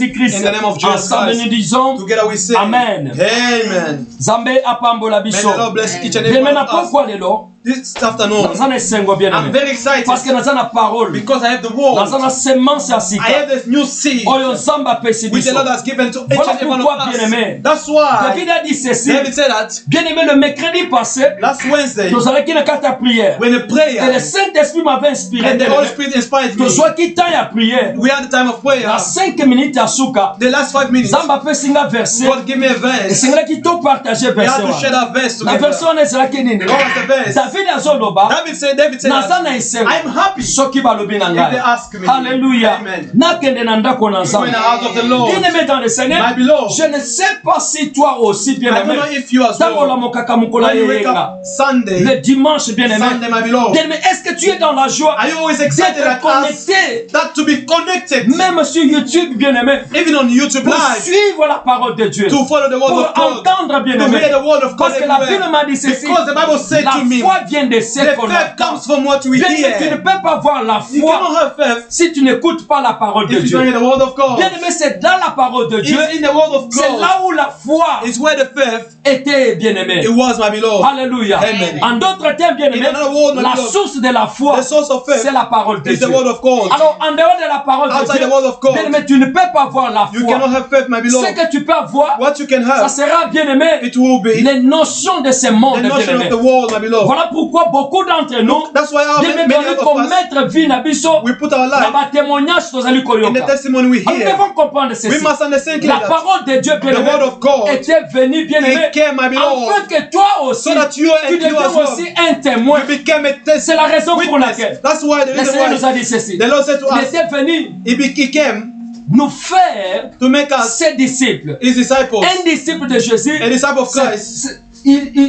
In the name of Jesus Christ, together we say, Amen. Amen. Zambe apambola May the biso. Lord bless each and every one of us. This afternoon, I'm very excited because I have the word. I have this new seed which the Lord has given to each and every one of us. That's why David said that Bien-aimé, le mercredi passé, last Wednesday, nous avons une carte à prière. when the prayer Et le Saint-Esprit m'avait inspiré. and the Holy Spirit inspired me, Nous avons une temps à prière. we had the time of prayer. La 5 minutes à souka. The last 5 minutes, Zamba fait singa verset. God give me a Et verse. c'est là qui t'ont partagé We had to verset. share that verse La together. version est là qui n'est What was the verse? David azoloba. David said that Nazana isenga. I'm happy Soki balobi na if they ngai. ask me. Alléluia. Amen. Nakende na ndako na Going nzambe. out of the Lord. Bien-aimé dans le Seigneur, My beloved, je ne sais pas si toi aussi I don't bien-aimé. know if you as Tabola well. mokaka mukola When you wake yenga. up Sunday, Le dimanche bien-aimé. Sunday, my beloved, Bien-aimé, est-ce que tu es dans la joie are you always excited d'être like us connecté, that to be connected, même sur YouTube bien-aimé, even on YouTube pour Live, suivre la parole de Dieu, to follow the word pour of God, entendre to bien-aimé? hear the word of God Parce que la Bible everywhere? m'a dit ceci, Because the Bible said la to me, foi vient de ce the qu'on faith entend. comes from what we Bien-aimé, tu ne hear. peux pas voir la You foi cannot have faith si tu n'écoutes pas la parole de if you don't Dieu. hear the word of God. Bien-aimé, c'est dans la parole de Dieu, It's in the word of c'est God. là où la foi It's where the faith était bien-aimé. it was, my beloved. Alléluia. Amen. En d'autres termes, bien-aimé, In another word, my la beloved, source de la foi, the source of faith c'est la parole de is Dieu. the word of God. Alors, en dehors de la parole de Outside Dieu, the word of God, bien-aimé, tu ne peux pas voir la you foi. cannot have faith, my Ce beloved. que tu peux avoir, What you can ça have, sera, bien-aimé, it will be les notions de ce monde, the notion of bien-aimé. the world, my beloved. Voilà pourquoi beaucoup d'entre nous, That's why bien-aimé, many doivent of us, commettre vie na biso, we put our na life ba témoignage tozali in the koyoka. testimony we Nous hear. devons comprendre We ceci. must understand La that parole de Dieu, the bien-aimé, word of God, était venue, bien-aimé, it came, my beloved, afin que toi aussi, so that you tu and you deviens as well, aussi un témoin. you became a C'est la raison pour witness. laquelle That's why the le reason Seigneur nous why a dit ceci. the Lord said to Il us, était venu he came nous faire to make us ses disciples. his disciples. Un disciple de Jésus, A disciple of c'est- Christ,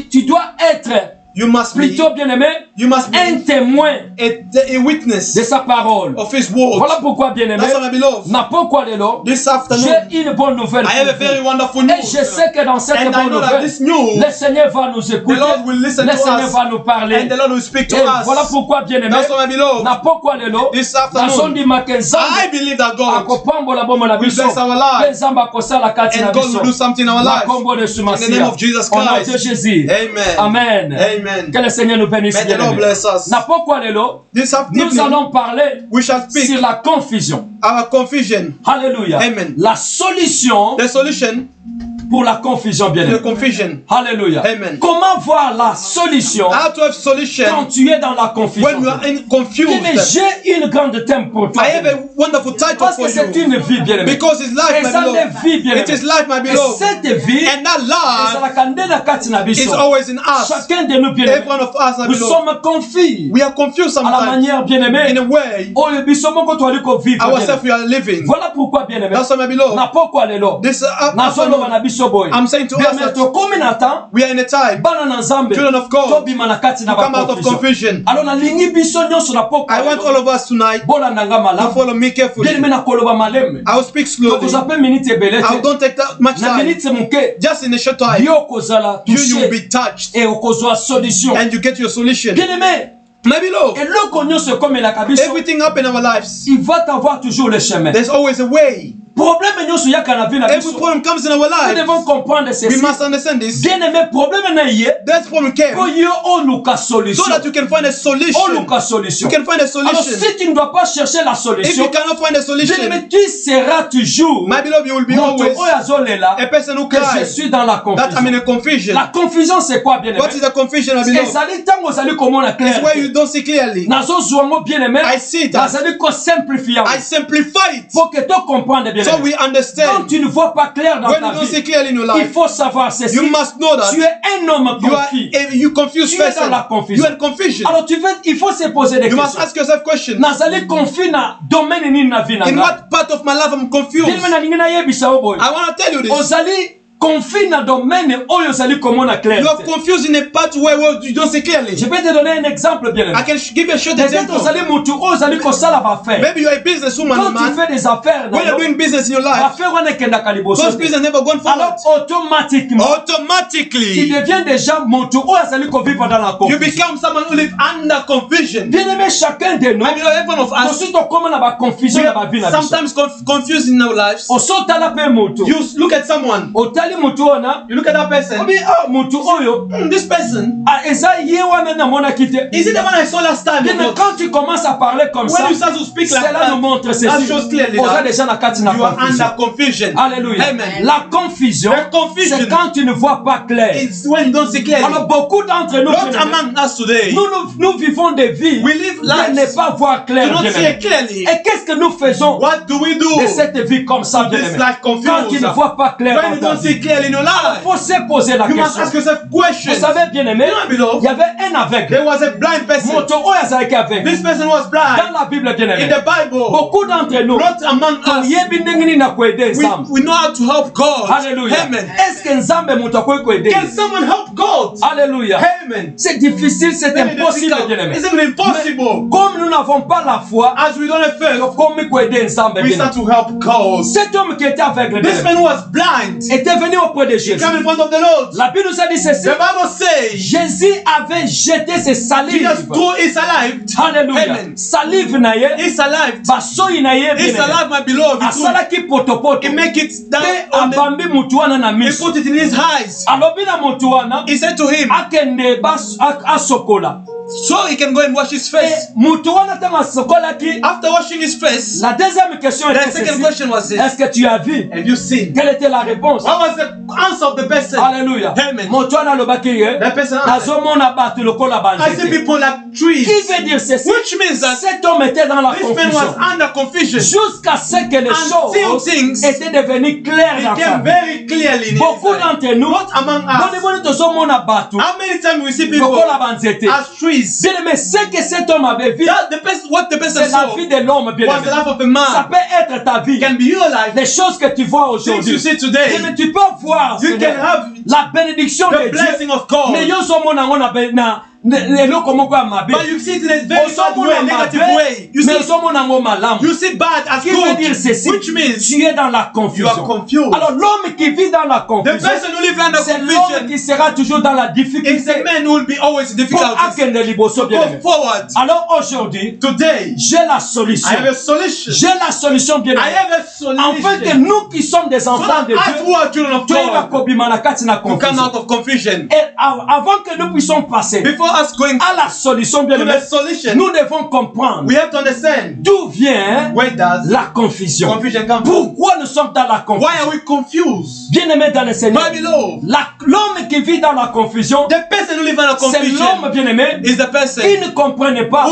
tu dois être you must be, plutôt, bien-aimé, you must be un témoin a witness de sa parole. of his word. Voilà pourquoi, bien-aimé, That's what I beloved. n'a pas quoi de l'eau. This afternoon, J'ai une bonne nouvelle I have a pour very vous. wonderful Et news. je sais que dans cette And I bonne know that nouvelle, this news, le Seigneur va nous the écouter, Lord will listen le to Seigneur us, va nous parler. and the Lord will speak to Et us. voilà pourquoi, bien-aimé, That's what I beloved. n'a pas quoi de l'eau. This Na afternoon, sondi makenza I believe that God akopambola bomo na will biso. bless our lives, Nzamba akosala kati na and God will do biso. something in our Na lives. kombo de In the name of Jesus Au nom de Christ. Jésus. Amen. Amen. Amen. Que le Seigneur nous bénisse. May the Lord bien-aimé. bless us. Na pourquoi lelo, This nous afternoon, allons parler we shall speak sur la confusion. our confusion, Alléluia. Amen. La solution the solution pour la confusion, bien to the aimé. confusion. Alléluia. Amen. Comment voir la solution How to have quand solution tu es dans la confusion? when you are in Bien-aimé, confused. j'ai une grande thème pour toi. I have a wonderful title Parce for que c'est you une vie, bien aimé. because it's life, Et my ça, les vies, beloved. bien It is aimé. life, my Et beloved. cette vie, And that life is is always in us. chacun de nous, bien Every aimé, one of us, my nous beloved. sommes confus We are confused à la sometimes manière, bien in aimé, a way oh, le bisomo qu'on doit lui vivre. ourselves we are living. Voilà pourquoi, bien aimé, That's why, my beloved. n'a pas quoi lelo. This Na solo afternoon, na biso boy. I'm saying to Bien us aimé, that to komi na temps, we are in a time bana na nzambe, children of God, to bima na kati na to come out of confusion. Alors na lingi biso nyonso na poko. I want all of us tonight bola nanga to malamu. follow me carefully. Bien aimé na koloba maleme. I will speak slowly. Tokozape minute ebele I te. don't take that much Na time. minute muke. Just in a short time, Yo kozala you will touché be touched et okozwa solution. and you get your solution. Bien aimé, My beloved, eloko nyonso komela kabiso, everything happen in our lives. il va t'avoir toujours le chemin. There's always a way. Problème nyonso yaka na vie na Every biso. problem comes in our Nous lives. devons comprendre We ceci. must understand this. Bien aimé, problème na yé. That problem came Ko yo oluka solution. so that you can find a solution. Oluka solution. You can find a Alors solution. si tu ne dois pas chercher la If solution, you cannot find a bien solution, aimé, tu seras toujours my beloved, you will be moto always oyo azolela a person who que je cries suis dans la that I'm in confusion. a confusion. La confusion c'est quoi, bien aimé? What is the confusion, my beloved? Ezali tango ozali komona It's where clair. you don't see clearly. Nazozwa ngo bien aimé. I see that. Nazali ko simplifier. I simplify it Faut que tu comprennes bien so aimé. we Quand understand. tu ne vois pas clair dans When ta you don't see vie, clearly in your il life, faut savoir ceci. you must know that Tu es un homme you are confus. you confused Tu es dans person. la confusion. You are in confusion. Alors il faut se poser des You must questions. ask yourself questions. Nazali confus na domaine nini na vie na In nga. what part of my life I'm confused? Bien aimé, na lingi na yebisa oboy. I want to tell you this. Ozali confie dans domaine où you sali comment na clair. You are confused in a part where you don't see clearly. Je vais te donner un exemple bien. I can give you a short example. Peut-être sali mutu o sali ko sala ba faire. Maybe you are a businesswoman, quand tu fais des affaires, when you're doing business in your life, those business never gone forward. Alors automatiquement, tu deviens déjà mutu o sali ko vivre dans la confusion. You become someone who live under confusion. Bien aimé, chacun de nous, every one of us, sometimes confused in our lives. You look at someone, you look at that person, this person, is it the one I saw last time? Quand tu commences à parler comme ça, when you start to speak like cela nous montre ceci. That shows clearly that you are under confusion. Alléluia. Amen. La confusion, c'est quand tu ne vois pas clair. It's when you don't see clearly. Alors beaucoup d'entre nous, nous vivons des vies qui ne pas voir clair. Et qu'est-ce que nous faisons de cette vie comme ça, bien-aimé? Quand tu ne vois pas clair dans ta vie, il faut se poser la question. Vous savez, bien-aimé, il y avait un aveugle. There was a blind person. This person was blind. Dans la Bible, bien-aimé, in the Bible, beaucoup d'entre nous, we know how to help God. Alléluia. Amen. Est-ce que Nzambe can someone help God? Alléluia. Amen. C'est difficile, c'est impossible, bien-aimé. It's even impossible. Comme nous n'avons pas la foi, as we don't have faith, we start to help God. Cet homme qui était aveugle, this man was blind, était venu auprès de Jésus. He came in front of the Lord. La Bible nous a dit ceci. The Bible says, Jésus avait jeté ses salives. Jesus threw his salive. Alléluia. Amen. Salive na ye. His salive. Basoyi na ye. His salive, my beloved. Asalaki potopoto. He make it down. Abambi mutuana na miso. He put it in his eyes. Alobi na mutuana. He said to him, akende asokola. So he can go and wash his face. After washing his face, la deuxième question était the second question was this. Est-ce que tu as vu? Have you seen? Quelle était la réponse? What was the answer of the person? Alléluia. Amen. The person answered, I see people like trees. Qui veut dire ceci? Which means that cet homme était dans la confusion. This man was under confusion. Jusqu'à ce que les choses étaient devenues claires dans sa vie. Very clearly in beaucoup d'entre nous, how many times we see people as trees? Bien aimé, ce que cet homme avait vu, c'est la vie de l'homme, bien aimé. Ça peut être ta vie. Can be your life. Les choses que tu vois aujourd'hui. Mais tu peux voir la bénédiction de Dieu. Mais yo somo na ngona but you see it in a very bad way, negative way. You see bad as good, which means tu es dans la confusion. You are confused. Alors l'homme qui vit dans la confusion, the person who lives under c'est l'homme qui sera toujours dans la difficulté. It's the man who will be always in difficulties. Go forward. Alors aujourd'hui, today, j'ai la solution. I have a solution. J'ai la solution, bien aimé. I have a solution. Afin que nous qui sommes des enfants de Dieu, to come out of confusion. Et avant que nous puissions passer us going à la solution, bien aimé, nous devons comprendre d'où vient la confusion. Pourquoi nous sommes dans la confusion? Why are we confused? Bien aimé dans le Seigneur, l'homme qui vit dans la confusion, c'est l'homme, bien aimé, qui ne comprenait pas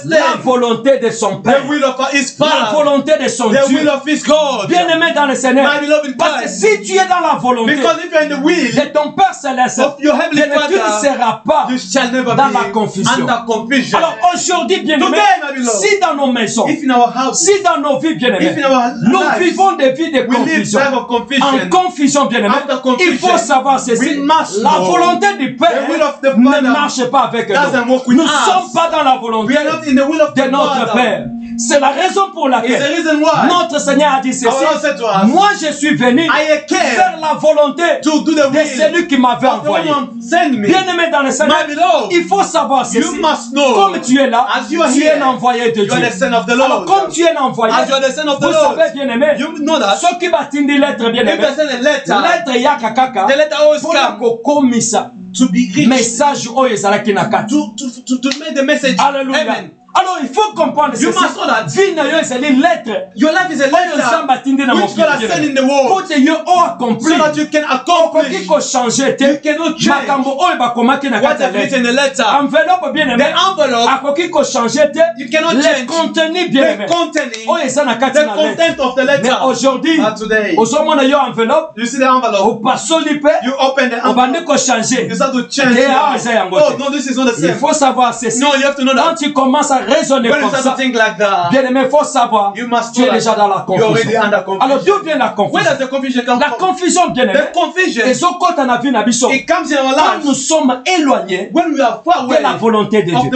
la volonté de son Père, la volonté de son Dieu. Bien aimé dans le Seigneur, parce que si tu es dans la volonté de ton Père céleste, tu ne seras pas dans la confusion. Alors aujourd'hui, bien aimé, si dans nos maisons, si dans nos vies, bien aimé, nous vivons des vies de confusion, en confusion, bien aimé, il faut savoir ceci. La volonté du Père ne marche pas avec nous. Nous ne sommes pas dans la volonté de notre Père. C'est la raison pour laquelle notre Seigneur a dit ceci. Moi, je suis venu faire la volonté de celui qui m'avait envoyé. Bien aimé dans le Seigneur, il faut savoir ceci. Comme tu es là, tu es l'envoyé de Dieu. Alors, comme tu es l'envoyé, vous savez, bien aimé, ce qui va t'indiquer l'être, bien aimé, l'être yakakaka, pour la kokomisa, message oyo ezalaki na kati. To make the message. Alléluia. Amen. Alors il faut comprendre ceci. Your life is a letter which God has sent in the world so that you can accomplish. You cannot change what is written in the letter. The envelope, you cannot change the content of the letter. Aujourd'hui, today, you see the envelope, you open the envelope, you start to change. Oh no, this is not the same. Il faut savoir ceci. No, you have to know that. Quand tu commences à à raisonner comme ça, bien aimé, il faut savoir, tu es déjà dans la confusion. Alors d'où vient la confusion? La confusion, bien aimé, et ce qu'on a vu dans quand nous sommes éloignés de la volonté de Dieu.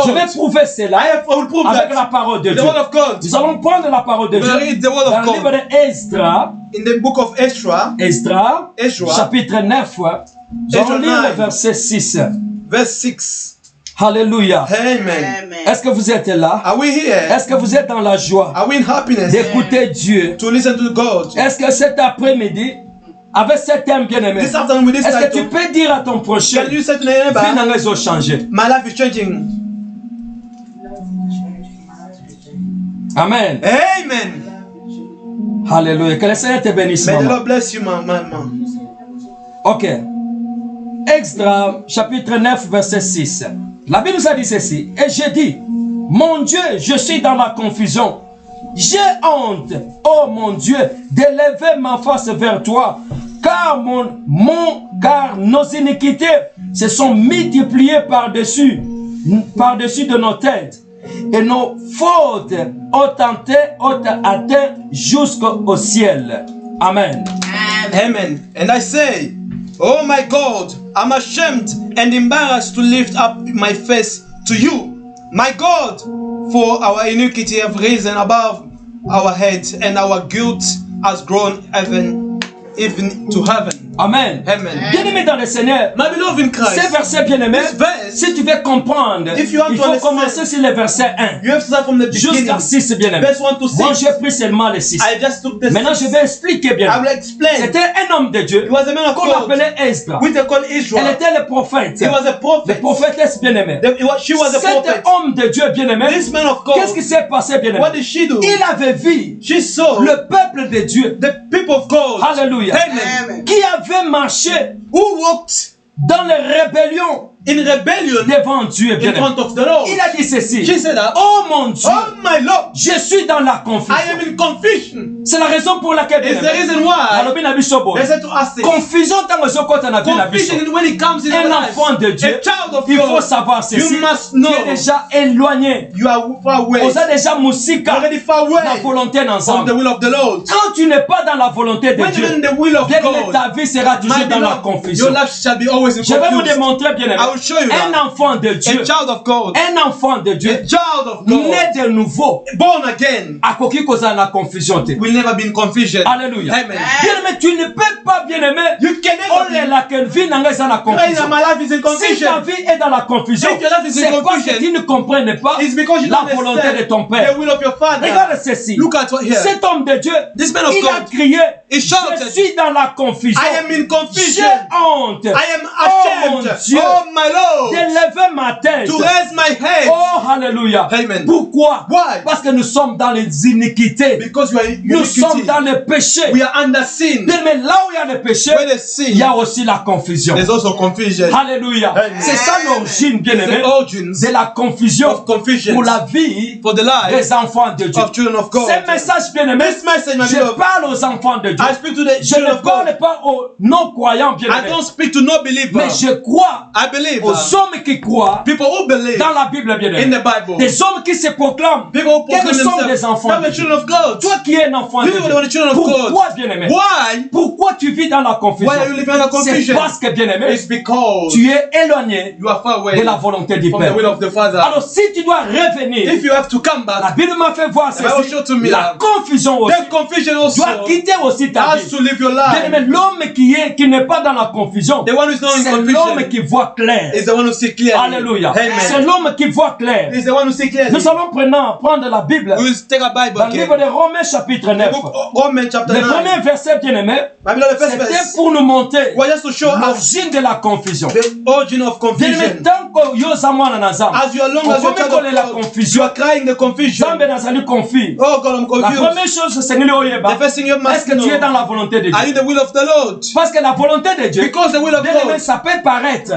Je vais prouver cela avec la parole de Dieu. Nous allons prendre la parole de Dieu dans le livre d'Esdras. In the book of Esdras, chapitre 9, nous allons lire le verset 6. Verse 6. Alléluia. Amen. Est-ce que vous êtes là? Are we here? Est-ce que vous êtes dans la joie d'écouter Dieu? To listen to God. Est-ce que cet après-midi, avec cet thème bien-aimé, est-ce que tu peux dire à ton prochain, can you say to the neighbor, vie n'a changé? My life is changing. Amen. Amen. Alléluia. Que le Seigneur te bénisse. May the Lord bless you, maman. Ok. Esdras, chapitre 9, verset 6. La Bible nous a dit ceci. Et j'ai dit, mon Dieu, je suis dans la confusion. J'ai honte, oh mon Dieu, d'élever ma face vers toi, car car nos iniquités se sont multipliées par-dessus de nos têtes. Et nos fautes ont atteint jusqu'au ciel. Amen. Amen. And I say, oh my God, I'm ashamed and embarrassed to lift up my face to you. My God, for our iniquity have risen above our heads, and our guilt has grown even to heaven. Amen. Amen. Bien-aimé dans le Seigneur, my beloved in Christ, ces versets bien-aimés, si tu veux comprendre, il faut commencer sur le verset 1 jusqu'à 6, bien-aimé. Moi, j'ai pris seulement les 6. Maintenant, je vais expliquer bien-aimé. C'était un homme de Dieu qu'on appelait Esdras. Elle était le prophète. Le prophète bien-aimé. Cet homme de Dieu bien-aimé, qu'est-ce qui s'est passé bien-aimé? Il avait vu le peuple de Dieu. Alléluia. Qui avait marché, who walked dans les rébellions, in rebellion devant Dieu, in front of the Lord. Il a dit ceci. She said that, oh mon Dieu, oh my Lord, je suis dans la confusion. I am in confusion. C'est la raison pour laquelle it's the reason why they said to us, confusion when it comes in un enfant de Dieu, a child of il faut savoir ceci. You must know. Tu es déjà éloigné. You are far away. On a déjà musika already far away la volonté from the will of the Lord. Quand tu n'es pas dans la volonté de Dieu, in the will of God, ta vie sera toujours dans la confusion. Your life shall be always in Je vais vous démontrer bien aimé. Un enfant de Dieu, a child of God, un enfant de Dieu, a child of God, né de nouveau, born again, akoki koza na confusion te. Will never be in confusion. Alléluia. Amen. Bien aimé, tu ne peux pas bien aimé. You can never. La vie n'a pas la confusion. My life is in confusion. Si ta vie est dans la confusion, c'est parce que tu ne comprenais pas la volonté de ton père. The will of your father. Regarde ceci. Look at what here. Cet homme de Dieu, this man of il God, a crié, he shouted, je suis dans la confusion. I am in confusion. J'ai honte. I am ashamed. Oh mon Dieu, oh my Lord, d'élever ma tête. to raise my head. Oh alléluia. Amen. Pourquoi? Why? Parce que nous sommes dans les iniquités. Because we are nous sommes dans le péché. We are under sin. Mais là où il y a le péché, il y a aussi la confusion. There's also confusion. Alléluia. C'est ça l'origine, bien aimé, de la confusion pour la vie for the life des enfants de Dieu. Of children of God. Ce message, bien aimé, je parle aux enfants de Dieu. I speak to the je ne parle pas aux non-croyants, bien aimé. I don't speak to no believers. Mais je crois aux hommes qui croient people who believe dans la Bible, bien aimé. In the Bible. Des hommes qui se proclament qu'ils sont des enfants de Dieu. Toi qui es un enfant de Dieu, pourquoi, bien aimé? Why? Pourquoi tu vis dans la confusion? Why are you living in the confusion? C'est parce que, bien aimé, it's because tu es éloigné you are far away de la volonté du Père. The will of the Father. Alors si tu dois revenir, if you have to come back, la Bible m'a fait voir ceci. La confusion aussi doit quitter aussi ta vie. Bien aimé, l'homme qui n'est pas dans la confusion, c'est l'homme qui voit clair. Alléluia. C'est l'homme qui voit clair. Nous allons prendre la Bible. Dans le livre de Romains chapitre 9. Le premier verset, bien aimé, c'était pour nous montrer l'origine de la confusion. Bien aimé, tant que you are la confusion, Zambe nazali confus. La première chose, c'est est-ce que tu es dans la volonté de Dieu? Parce que la volonté de Dieu, bien aimé, ça peut paraître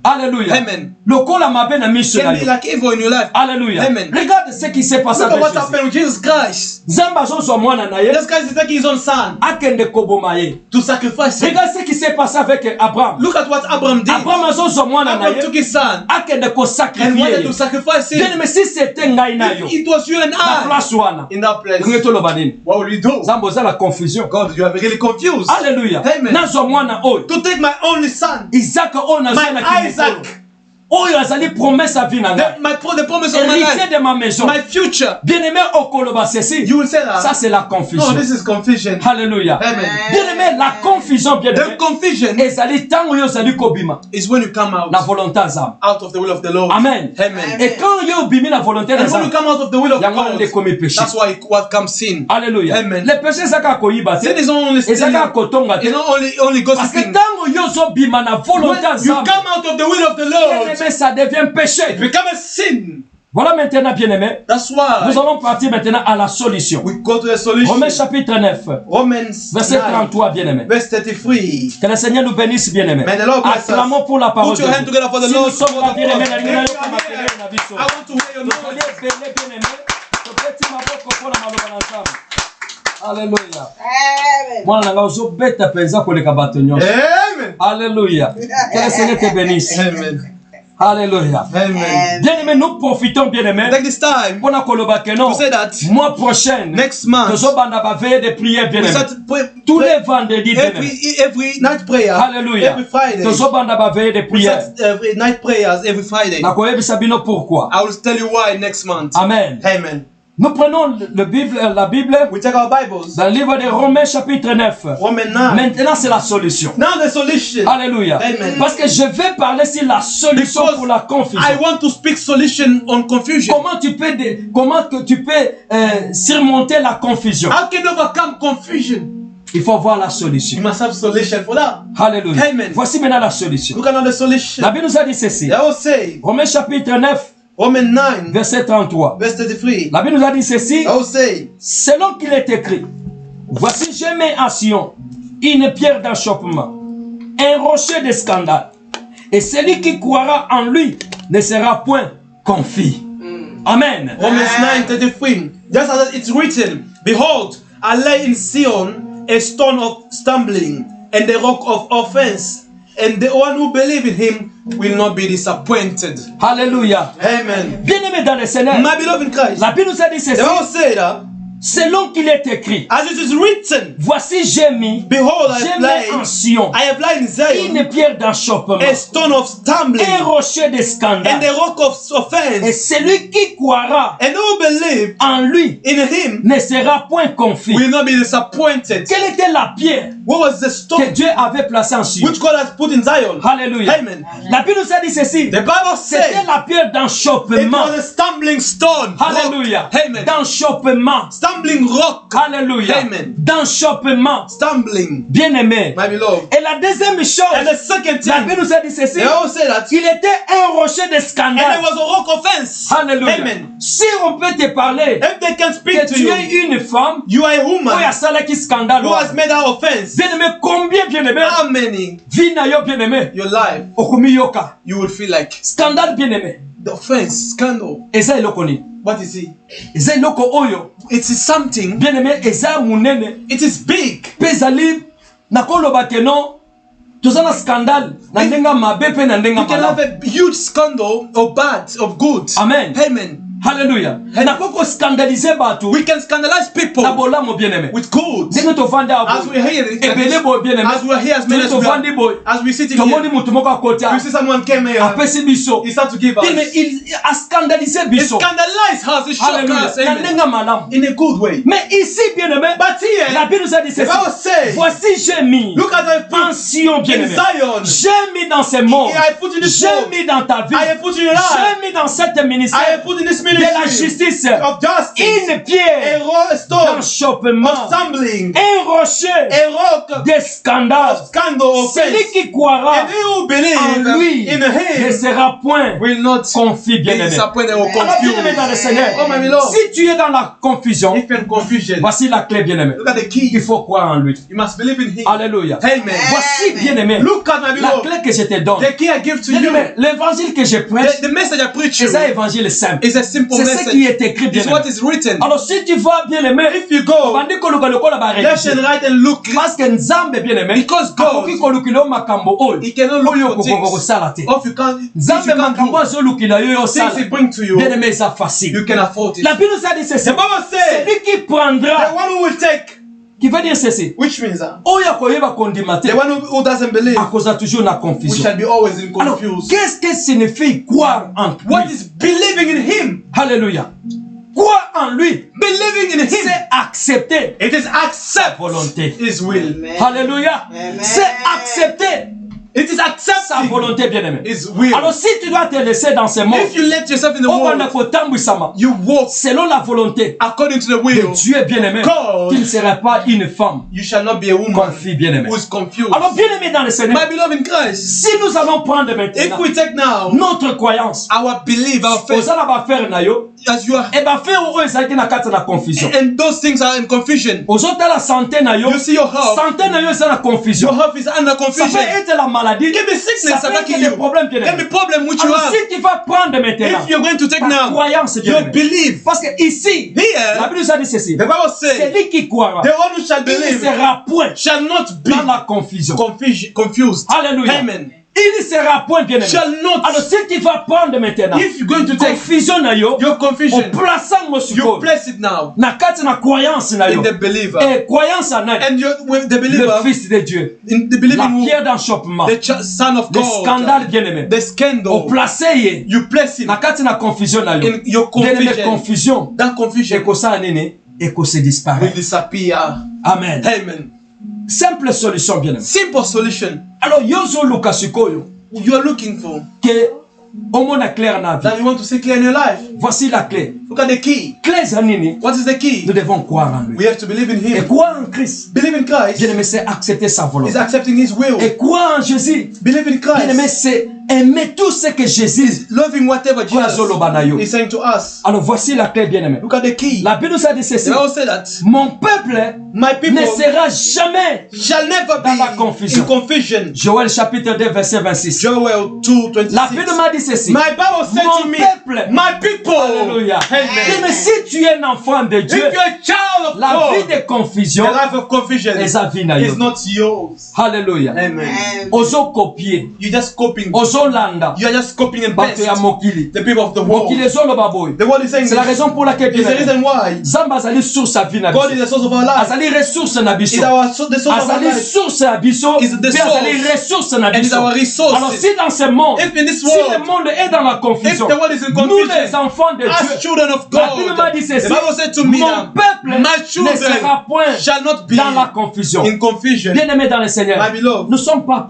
Alléluia. Amen. Lokola mabe na miso na Can be like evil in your life. Alléluia. Amen. Regarde ce qui s'est passé Look avec at what Jésus. happened with Jesus Christ. Zamba zo mwana na ye. This guy is taking his own son Akende koboma ye. to sacrifice him. Regarde ce qui s'est passé avec Abraham. Look at what Abraham did. Abraham zo mwana na Abraham ye. took his son Akende ko and wanted to sacrifier. sacrifice him. Bien mais si c'était ngai na yo. It was you and Na I place wana. in that place. Ngeto lo banini. What will you do? Zambo za la confusion. God, you are really confused. Alléluia. Amen. Nazo mwana oyo. To take my only son, Isaac ona my zana ki Isaac, oyo azali promesse à vie na ngai. the promise of my Héritier life, de ma maison. my future. Bien-aimé okoloba ceci. You will say that. Ça c'est la confusion. No, this is confusion. Alléluia. Amen. Bien-aimé, la confusion, bien-aimé. The confusion ezali tango yo zali kobima is when you come out na volonté ya Nzambe. out of the will of the Lord. Amen. Amen. Et quand yo obimi na volonté ya And when you Nzambe, come out of the will of yango God, nde komi péché. that's why what comes sin. Alléluia. Amen. Le péché ezaka koyiba te. Sin is not only Ezaka stealing, kotonga te. it's not only Parce que gossiping. tango yo zobima na volonté ya When you Nzambe, come out of the will of the Lord, bien-aimé, ça devient péché. it becomes a sin. Voilà maintenant, bien-aimé. That's why Nous allons partir maintenant à la solution. we go to the solution. Romains chapitre 9, Romans verset 9, 33, bien-aimé. verse 33. Que le Seigneur nous bénisse, bien-aimé. May the Lord bless us. Acclamons pour la parole Put de your hand Dieu. together for the Si Lord. nous sommes là, bien-aimé, If you are here, I want to hear your noise. Alléluia. Mwana nanga ozobeta penza koleka bato nyonso. Amen. Alléluia. Que le Seigneur te bénisse. Amen. Alléluia. Amen. Bien-aimé, nous profitons, bien-aimé. Take this time Pour koloba que non. to say that Mois prochain, next month tozobanda ba veille de prière, we bien-aimé. start to pray Tous les vendredis, bien-aimé. every night prayer. Alléluia. Every Friday. Tozobanda ba veille de We prière. start every night prayers every Friday. Nakoyebisa bino pourquoi. I will tell you why next month. Amen. Amen. Nous prenons la Bible We take our Bibles. dans le livre de Romains chapitre 9. Romans 9. Maintenant, c'est la solution. Now the solution. Alléluia. Amen. Parce que je vais parler sur la solution Because pour la confusion. I want to speak solution on confusion. Comment tu peux surmonter la confusion? How can you overcome confusion? Il faut voir la You solution. must have solution for that. Alléluia. Amen. Voici maintenant la solution. Look at the solution. La Bible nous a dit ceci. I will say Romains chapitre 9, Romans 9, verset 33. verse 33. La Bible nous a dit ceci. I will say, Selon qu'il est écrit, voici je mets en Sion une pierre d'achoppement, un rocher de scandale, et celui qui croira en lui ne sera point confus. Amen. Romans 9, 33. Just as it's written, behold, I lay in Sion a stone of stumbling and a rock of offense, and the one who believes in him will not be disappointed. Alléluia. Amen. Bien-aimé dans le Seigneur, My beloved in Christ, la Bible nous a dit the ceci. Bible say that, Selon qu'il est écrit, as it is written, voici j'ai mis, behold, I j'ai mis en Sion have laid in Zion une pierre d'achoppement, a stone of stumbling un rocher de and scandale, a rock of et offense, celui qui croira and who believe en lui in him ne sera point confus. will not be disappointed. Quelle était la pierre What was the que stone Dieu avait placée en Sion? which God has put in Zion? Alléluia. Amen. La Bible nous a dit ceci. The Bible C'était says la pierre it d'enchoppement. was a stumbling stone. Alléluia. Rock. Amen. D'enchoppement. Stumbling rock. Alléluia. Amen. D'enchoppement. Stumbling. Bien-aimé. My beloved. Et la deuxième chose, And the second la thing, Bible nous a dit ceci. they all say that, Il était un rocher de and scandale. there was a rock offense. Alléluia. Amen. Si on peut te parler If they can speak que to tu you, es une femme you are a où il y a woman ça là qui scandale. who has made that offense. Bien-aimé, combien bien-aimé? How many Vina yo bien-aimé. your life Okumi yoka. you will feel like Scandale bien-aimé. the offense, scandal. Eza eloko ni. What is it? Eza eloko oyo. It is something. Bien-aimé, eza munene. It is big. Pe ezali nakoloba ke non. Tozana scandale. Na ndenga mabe pe na ndenga You can have malamu. a huge scandal of bad, of good. Amen. Amen. Hallelujah. Nakoko scandaliser batu. We can scandalize people Na bolamu bien-aimé. with good. Ndenge tovanda abo. As we are here, Ebele bo bien-aimé. as we are here, as many as we Tovandi are, boy. as we sitting Tomoni here, mutu moko akota. you see someone came here, Apesi biso. he start to give us. Bien-aimé, il a scandalisé It biso. scandalized us, it shocked Alléluia. us, Na amen. ndenga malamu. In a good way. Mais ici, bien-aimé, But here, la Bible nous a dit the ceci. Bible says, Voici, j'ai mis look at I en put Sion, in bien-aimé. Zion, J'ai mis dans ces mondes. I put in this J'ai world, mis dans ta vie. I have put in your life, J'ai mis dans cette I ministère. have put in this Des la justice, une pierre d'enchopement, un rocher des scandales. Celui qui croira en lui ne sera point confus, bien-aimé. Alors, bien-aimé dans le Seigneur, si tu es dans la confusion, voici la clé, bien-aimé. Il faut croire en lui. Alléluia. Voici, bien-aimé, la clé que je te donne. L'évangile que je prêche, c'est un évangile simple. C'est ce qui est écrit, bien-aimé. Alors, si tu vas, bien-aimé, on va dire que parce que Nzambe, bien-aimé, because God, bien-aimé, c'est facile. La Bible dit ceci. Celui qui prendra, qui veut dire ceci. Which means that the one who doesn't believe, à cause de toujours la we confusion. shall be always in Alors, confused. qu'est-ce que signifie croire en lui? What is believing in Him? Alléluia. Croire en lui, Believing in Him, c'est accepter it is accept volonté. His will. Alléluia. C'est accepter It is sa accepting volonté, bien-aimé. His will. Alors, si tu dois te laisser dans ce monde, If you let yourself in the world, you walk selon la volonté according to the de will, Dieu, bien-aimé, God, tu ne seras pas une femme you shall not be a woman confuse, bien-aimé. who is confused. Alors, bien-aimé dans le Seigneur, My beloved in Christ, si nous allons prendre if maintenant we take now notre croyance, our belief, our faith, osala ba faire na yo, as you are, et ba faire o ezaki na kati na confusion. and those things are in confusion. Ozota la santé na yo, You see your health, santé na yo eza na confusion. your health is under Ça confusion. peut être la maladie, Give me sickness ça peut être attacking des you. problèmes, Give bien-aimé. me problem which you Alors, have. si tu vas prendre maintenant If you're going to take ta now croyance, your bien-aimé, belief, parce que ici, la here, Bible nous a dit ceci, the Bible says, celui qui croira, the one who shall il ne believe sera point shall not be dans la confusion. confused. Alléluia. Amen. Il ne sera point, bien-aimé. Shall not. Alors, si tu vas prendre maintenant If you're going to take confusion na yo, your confusion, en plaçant mo you siko place it now na kati na croyance na yo, in the believer, et croyance en elle, and you with the le believer, Fils de Dieu, in the la believing pierre d'enchopement, the Son of le God, scandale, bien-aimé, the au scandal, placé ye you place it na kati na confusion na yo, in your bien-aimé, confusion. confusion That confusion et que ça nene et que se will disparaît. disappear. Amen. Amen. Simple solution, bien-aimé. Simple solution. Alors yozo luka sikoyo You are looking for que omona clair na vie. that you want to see clear in your life. Voici la clé. Look at the key. Clé zanini, What is the key? nous devons croire en lui. We have to believe in Et Him. croire en Christ, Believe in Christ bien-aimé, c'est accepter sa is volonté. accepting His will. Et croire en Jésus, Believe in bien-aimé, Christ c'est aimer tout ce que Jésus loving whatever dit. Jesus is saying to us. Alors voici la clé, bien-aimé. Look at the key. La Bible nous a dit ceci. The Bible said that Mon peuple my people ne sera jamais shall never dans la be confusion. in confusion. Joël chapitre 2 verset 26. Joel 2:26. La Bible m'a dit ceci. My Bible said Mon to me, peuple, my people. Alléluia. Amen. Mais si tu es un enfant de Dieu, If you're a child of la vie God, de confusion the life of confusion est sa vie na is yo. not yours. Alléluia. Amen. Ozo copier, You're just copying. ozo landa, You are just copying and bato paste. ya mokili. The people of the world. Mokili ezolo baboy. The world is saying C'est la this. raison pour laquelle It's the reason why Zamba azali source ya vie na God is biso. the source of our life. Azali ressource na biso. Is the source of our Azali life. source ya biso. Is the Puis azali source. ressource na And is biso. our resources. Alors si dans ce monde, If in this si le world, monde est dans la confusion, if the world is in nous confusion, les enfants de as Dieu, children of la Bible m'a God, dit the ceci, Bible said to me mon that peuple my ne children sera point shall not be dans la confusion. in confusion. Bien-aimés dans le Seigneur, My beloved, nous sommes pas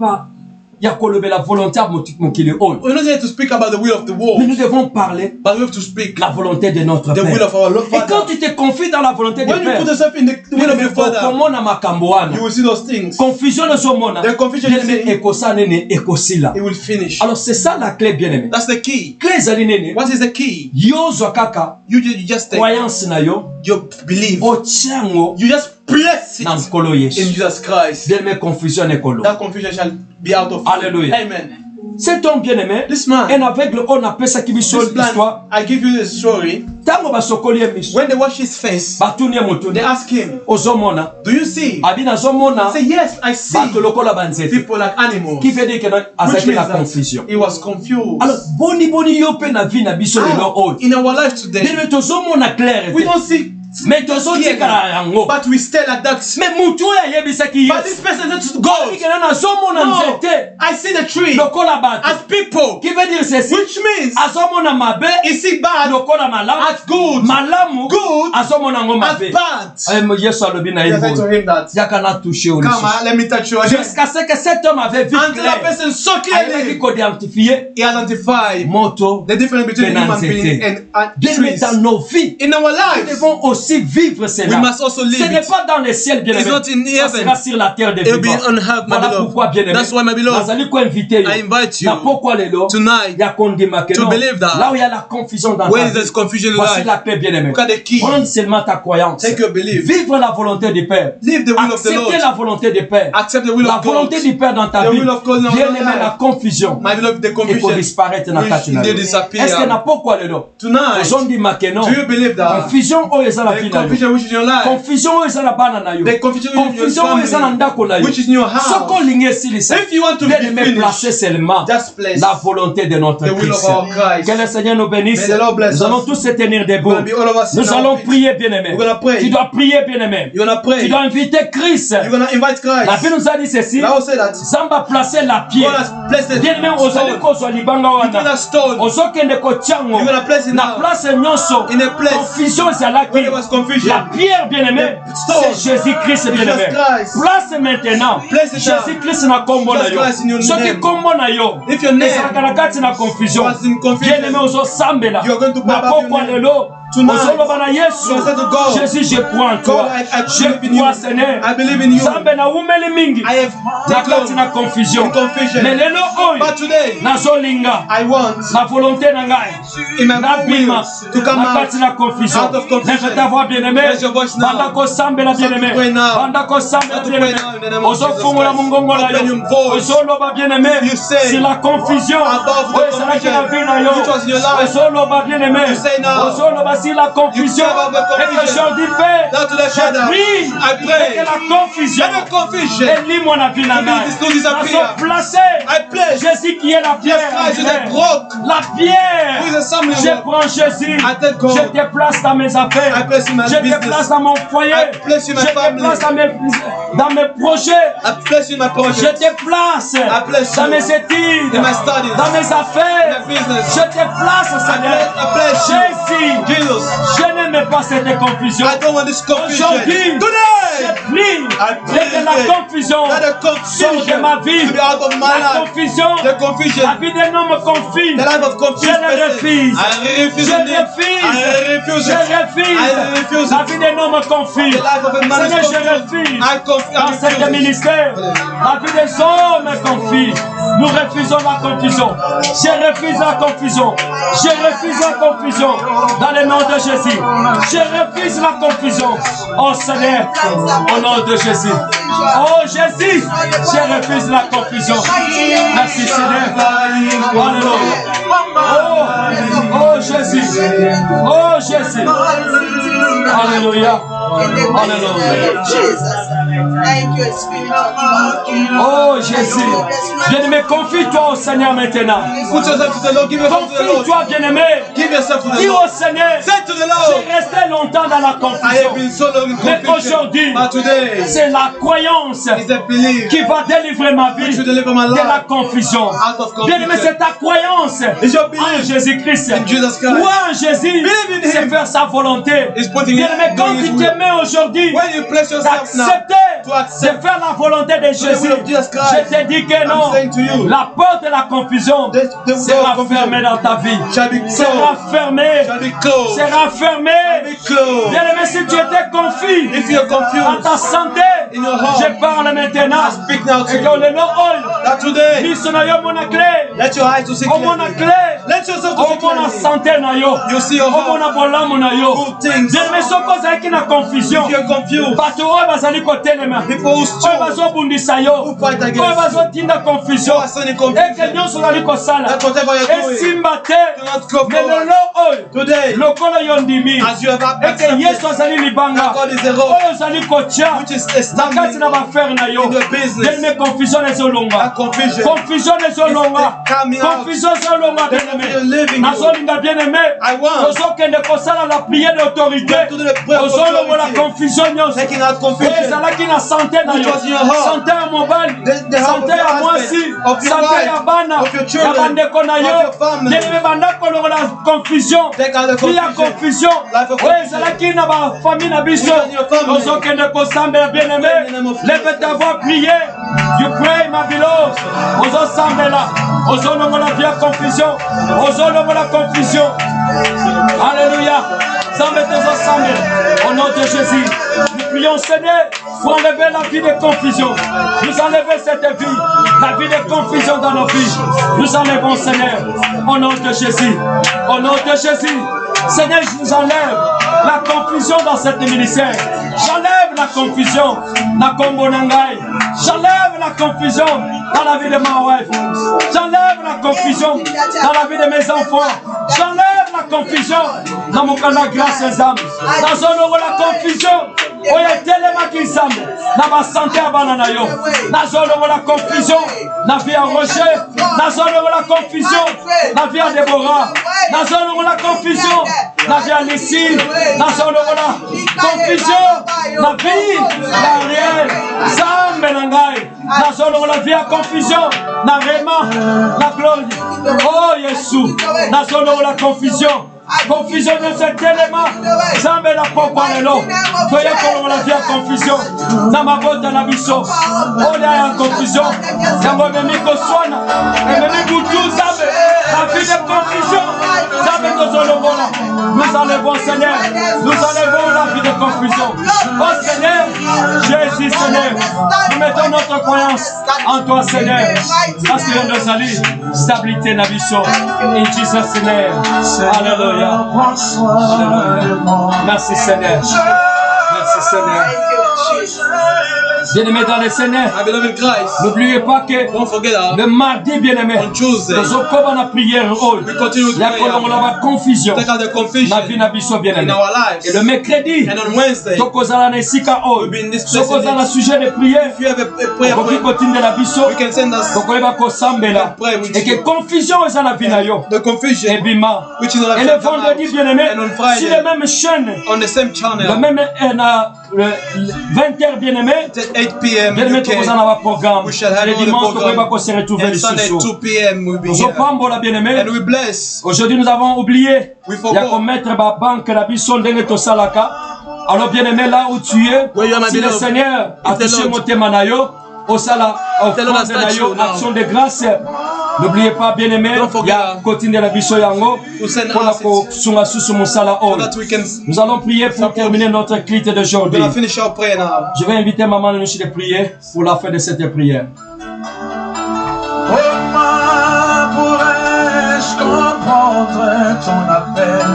Yakolobe la volonté à mokili oyo. we're not here to speak about the will of the Mais world, nous devons parler but we have to speak la volonté de notre the will Père. of our Lord Et quand Father. tu te confies dans la volonté de When you Père, put yourself in the will of your Father, okomona makambo you wana. will see those things. Confusion ezomona. The confusion is Bien-aimé, saying ekosa nene ekosila. it will finish. Alors c'est ça la clé, bien-aimé. That's the key. Clé ezali nene. What is the key? Yo zwa kaka You just take croyance na yo, your belief. otiango You just place it na nkolo in Yesu. Jesus Christ. Bien-aimé, confusion ekolo. That confusion shall be out of you. Alléluia. Amen. Cet homme bien-aimé, This man, un aveugle, on appelle ça qui biso this l'histoire. man, I give you the story. Tango basokoli ye miso. When they wash his face, Batuni ye they motuni. ask him, Ozomona. do you see? Abina zomona. Say, yes, I see Bato lokola banzete. people like animals. Qui veut dire que Which azaki means la that confusion. he was confused. Alors, boni yo pe na vie na biso lelo oyo. In our life today, Bien-aimé, tozomona clair we te. don't see Mais but we stay like that. But this person just goes. No, I see the tree as people. Which means he see bad as good. Good as bad. Yes, I said to him that. Come on, let me touch you again. Jusqu'à ce que cet homme avait vu Until that person so clearly he identified the difference between human being and trees. Dans nos vies, in our lives, nous devons aussi vivre cela. We must also live. Ce n'est pas dans le ciel, bien aimé. Ça sera sur la terre des vivants. Voilà pourquoi, bien aimé. That's why, my beloved, I invite you tonight to believe that. Là où il y a la confusion dans where there's confusion in voici life, la paix, bien aimé. look at the key. Prends seulement ta croyance. Take your belief. Vivre la volonté du Père. Live the will of the Lord. Accepter la volonté du Père. Accept the will la of God. volonté du Père dans ta vie. Bien aimé, la confusion. My beloved, the confusion. Il faut disparaître dans ta vie. Est-ce que n'a pas quoi le lot? Tonight, do you believe that? Confusion où est la vie? Confusion which is in your life. Confusion où est la bana na yo. Confusion où est la ndako na yo. Which is in your house. Soko linge silisa. If you want to be placer seulement la volonté de notre Christ. Que le Seigneur nous bénisse. Nous allons tous se tenir debout. Nous allons prier, bien-aimé. Tu dois prier, bien-aimé. Tu dois inviter Christ. La Bible nous a dit ceci. Zamba placer la pierre. Bien-aimé, ozali kozwa libanga wana. Ozokende kochango. Na place nyonso. Confusion ezalaki. La pierre, bien-aimé, c'est Jésus-Christ, bien-aimé. Place maintenant. Jésus-Christ na kombo na yo. Soki kombo na yo. Ezalaka na kati na confusion. Bien-aimé, ozosambela. Na pokwa lelo. Jésus, je crois en toi. Je crois, Seigneur. Zambe na umeli mingi. Na confusion. Mais lelo oyo. Na zolinga. Na volonté na ngai. Na bima. Na kati na confusion. Lève ta voix, bien-aimé. Banda ko sambela, bien-aimé. Banda ko sambela, bien-aimé. Ozo fungola mungongo na yo. Ozo loba, bien-aimé. C'est la confusion. Ozo la ki na vie na yo. Ozo loba, bien-aimé. Ozo loba si la confusion et que je dis Père, je prie que la confusion élimine la vie na placé Jésus qui est la pierre, la pierre, je prends Jésus, je te place dans mes affaires, je te place dans mon foyer, je te place dans mes projets, je te place dans mes études, dans mes affaires, je te place, Seigneur, Jésus. Je n'aime pas cette confusion. Aujourd'hui, je prie que la confusion sorte de ma vie. La confusion, la vie d'un homme confus. Je le refuse. Je refuse. La vie d'un homme confus. Seigneur, je refuse. Dans cet ministère, la vie des hommes confus. Nous refusons la confusion. Je refuse la confusion. Je refuse la confusion. Dans le nom de Jésus. Je refuse la confusion. Oh Seigneur, au nom de Jésus. Oh Jésus, je refuse la confusion. Merci Seigneur. Alléluia. Oh Jésus. Oh Jésus. Alléluia. Alléluia. Oh Jésus. Bien-aimé, confie-toi au Seigneur maintenant. Confie-toi, bien-aimé. Dis au Seigneur. J'ai resté longtemps dans la confusion. Mais aujourd'hui, c'est la croyance qui va délivrer ma vie de la confusion. Bien-aimé, c'est ta croyance en Jésus-Christ. Croire en Jésus, c'est faire sa volonté. Bien-aimé, quand tu te mets aujourd'hui d'accepter de faire la volonté de Jésus, je te dis que non, la porte de la confusion sera fermée dans ta vie. Sera fermée. Sera fermée. Bien-aimé, si tu étais confus dans ta santé, je parle maintenant. Et que le nom let your eyes to see clearly. Let yourself to see clearly. You see your heart. Good things. Confusion. If you're confused, people who who fight against you, confusion. Today, as you have accepted that God is a rock which is established in your business, that Confusion est sur l'onga. Confusion sur l'onga, bien-aimé. Nazolinga, bien-aimé. Ozokende kosala la prière d'autorité. Ozolongo la confusion nyonso. Ezalaki na santé na yo. Santé ya mobali. Santé ya mwasi. Santé ya bana. Ya bandeko na yo. Bien-aimé, bandako longo la confusion. Il y a confusion. Ezalaki na ba famille na biso. Ozokende kosambela, bien-aimé. Lève ta voix, prier. You pray, my beloved. Ozo sambela. Ozo longo la via confusion. Ozo longo la confusion. Alléluia. Au nom de Jésus, nous prions, Seigneur, pour enlever la vie de confusion. Nous enlever cette vie, la vie de confusion dans nos vies. Nous enlevons, Seigneur, au nom de Jésus. Au nom de Jésus, Seigneur, je nous enlève la confusion dans cette ministère. J'enlève la confusion dans Kombonangai. J'enlève la confusion dans la vie de ma wife. J'enlève la confusion dans la vie de mes enfants. J'enlève la confusion dans mon canal grâce aux âmes. Dans la confusion. Oye telema kizambe na basante ya bana na yo. Nazolo la confusion na vie à Roger. Nazolo la confusion na vie à Déborah. Nazolo la confusion na vie à Nissi. Nazolo la confusion na vie na réel. Zambe nangai. Nazolo la vie à confusion na Rema na gloire. Oh Jésus. Nazolo la confusion. Confusion de cet élément. Zambe la pokwa lelo. Toye kolongo la vie à confusion. Namabota na biso. Ola ya confusion. Zambo memi koswana. Memi butu zambe. La vie de confusion. Zambe tozolobola. Nous enlevons, Seigneur. Nous enlevons la vie de confusion. Oh Seigneur, Jésus Seigneur. Nous mettons notre croyance en toi, Seigneur. Parce que nous nous allons stabilité na biso. In Jesus' name. Alléluia. Merci Seigneur. Merci Seigneur. Bien-aimé dans le Seigneur, n'oubliez pas que le mardi, bien-aimé, nous avons la prière. Il y a la confusion. La vie n'a pas bien-aimé. Et le mercredi, nous avons la sujet de prière. Nous continuons la biso. Et que confusion est dans la vie. Et bima. Et le vendredi, bien-aimé, sur la même chaîne, le même 20h, bien-aimé, 8 p.m. bien-aimé, UK, we shall have le dimanche, and Sunday 2 p.m. will be here. And we bless. Aujourd'hui, nous avons oublié. Il y a comme mettre ma banque la bison de Salaka. Alors, bien-aimé, là où tu es, si le Seigneur a touché mon témanayo, au sala, action de grâce. N'oubliez pas, bien-aimé, il y a continué la biso yango pour la sunga susu musala on. Nous allons prier pour terminer notre culte d'aujourd'hui. Je vais inviter maman Nushi de prier pour la fin de cette prière. Comment pourrais-je comprendre ton appel?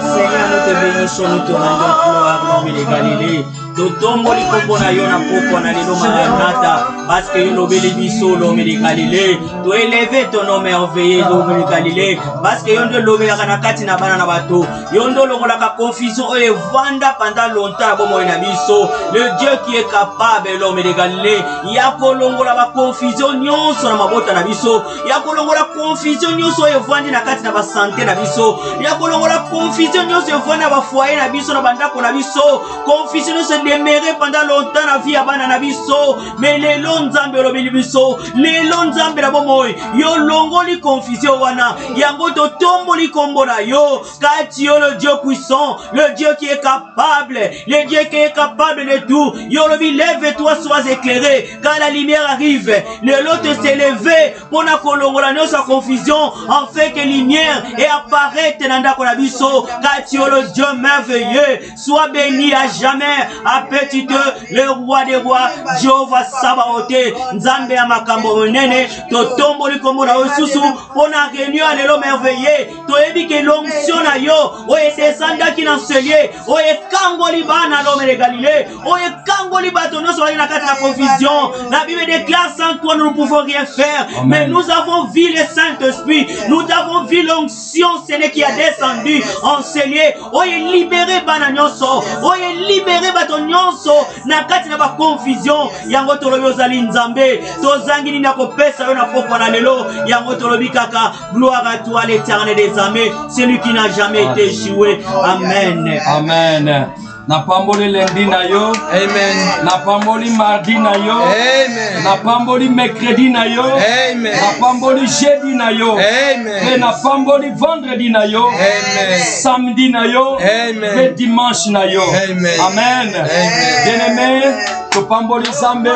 Seigneur, nous te bénissons, nous te rendons gloire, nom de Galilée. Totomboli komona yo na poko na lelo maranata parce que yo lobeli biso l'homme de Galilée. To élever ton nom merveilleux l'homme de Galilée parce que yo ndo lobela kana kati na bana na bato. Yo ndo lokola ka confusion et vanda pendant longtemps bomo na biso. Le Dieu qui est capable l'homme de Galilée. Ya kolongola ba confusion nyonso na mabota na biso. Ya kolongola confusion nyonso e vandi na kati na ba santé na biso. Ya kolongola confusion nyonso e vandi na ba foyer na biso na bandako na biso. Confusion nyonso demeuré pendant longtemps la vie à bana biso mais les longs zambé lo biso les longs zambé la bomoy yo longo li confusion wana yango to tombo li kombo na yo kati yo le Dieu puissant, le Dieu qui est capable, le Dieu qui est capable de tout. Yo le lève-toi, sois éclairé quand la lumière arrive. Le lot s'est levé pour na kolongola no sa confusion en fait que lumière et apparaître dans la biso kati yo le Dieu merveilleux. Sois béni à jamais. Appétit le roi des rois, Jéhovah Sabaoth, Nzambe ya makambo nene, to tomboli kombo na osusu, pona réunion à l'élo merveilleux, to ebi que l'onction na yo, oye descenda qui dans ce lieu, oye kangoli bana l'homme de Galilée, oye kangoli batono sur la carte de la confusion. La Bible déclare sans toi nous ne pouvons rien faire, mais nous avons vu le Saint-Esprit, nous avons vu l'onction, c'est qui a descendu en ce chancelier oyo libéré bana nyonso oyo libéré bato nyonso na kati na ba confusion yango tolobi ozali nzambe tozangi nini akopesa yo na pokwa na lelo yango tolobi kaka gloire à toi l'Éternel des armées celui qui n'a jamais été échoué. Amen. Amen. Na pamboli lundi na yo. Amen. Na pamboli mardi na yo. Amen. Na pamboli mercredi na yo. Amen. Na pamboli jeudi na yo. Amen. Et na pamboli vendredi na yo. Amen. Samedi na yo. Amen. Et dimanche na yo. Amen. Amen. Amen. Bien-aimé, to pamboli zambe.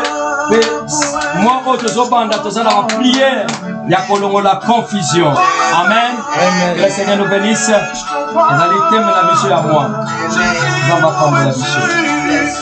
Moi otozobanda tozala la prière ya kolongola confusion. Amen. Amen. Que le Seigneur nous bénisse. Vous allez thème la mission à moi. Nous allons prendre la mission.